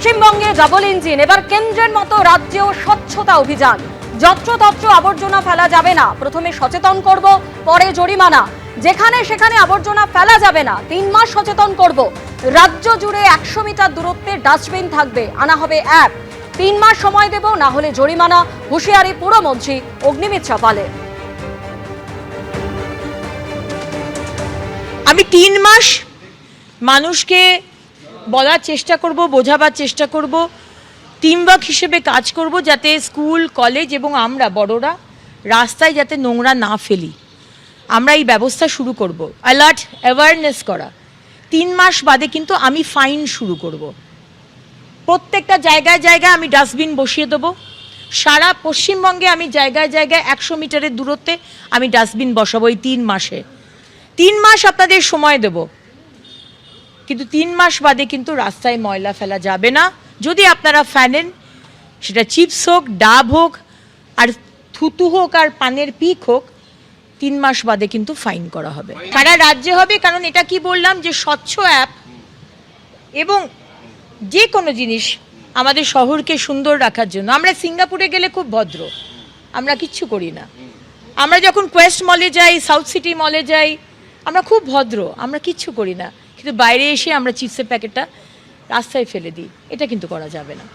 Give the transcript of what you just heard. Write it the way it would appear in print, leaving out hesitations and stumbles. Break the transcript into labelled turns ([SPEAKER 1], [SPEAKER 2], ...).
[SPEAKER 1] পশ্চিমবঙ্গে double engine, এবার কেন্দ্রের মতো রাজ্যেও স্বচ্ছতা অভিযান। যত্রতত্র আবর্জনা ফেলা যাবে না, প্রথমে সচেতন করব, পরে জরিমানা। যেখানে সেখানে আবর্জনা ফেলা যাবে না, 3 মাস সচেতন করব। রাজ্য জুড়ে 100 মিটার দূরত্বে ডাস্টবিন থাকবে, আনা হবে অ্যাপ। 3 মাস সময় দেব, না হলে জরিমানা। হুঁশিয়ারি পুরমন্ত্রী অগ্নিমিত্রা পালের।
[SPEAKER 2] আমি 3 মাস মানুষকে বলার চেষ্টা করব, বোঝাবার চেষ্টা করব, টিমওয়ার্ক হিসেবে কাজ করব, যাতে স্কুল কলেজ এবং আমরা বড়রা রাস্তায় যাতে নোংরা না ফেলি। আমরা এই ব্যবস্থা শুরু করব, অ্যালার্ট অ্যাওয়ারনেস করা। 3 মাস বাদে কিন্তু আমি ফাইন শুরু করব। প্রত্যেকটা জায়গায় জায়গায় আমি ডাস্টবিন বসিয়ে দেবো। সারা পশ্চিমবঙ্গে আমি জায়গায় জায়গায় 100 মিটারের দূরত্বে আমি ডাস্টবিন বসাবো এই 3 মাসে। 3 মাস আপনাদের সময় দেব, কিন্তু 3 মাস বাদে কিন্তু রাস্তায় ময়লা ফেলা যাবে না। যদি আপনারা ফেলেন, সেটা চিপস হোক, ডাব হোক, আর থুতু হোক, আর পানের পিক হোক, 3 মাস বাদে কিন্তু ফাইন করা হবে। সারা রাজ্যে হবে, কারণ এটা কি বললাম যে স্বচ্ছ অ্যাপ এবং যে কোনো জিনিস আমাদের শহরকে সুন্দর রাখার জন্য। আমরা সিঙ্গাপুরে গেলে খুব ভদ্র, আমরা কিচ্ছু করি না। আমরা যখন কোয়েস্ট মলে যাই, সাউথ সিটি মলে যাই, আমরা খুব ভদ্র, আমরা কিচ্ছু করি না। কিন্তু বাইরে এসে আমরা চিপসের প্যাকেটটা রাস্তায় ফেলে দিই, এটা কিন্তু করা যাবে না।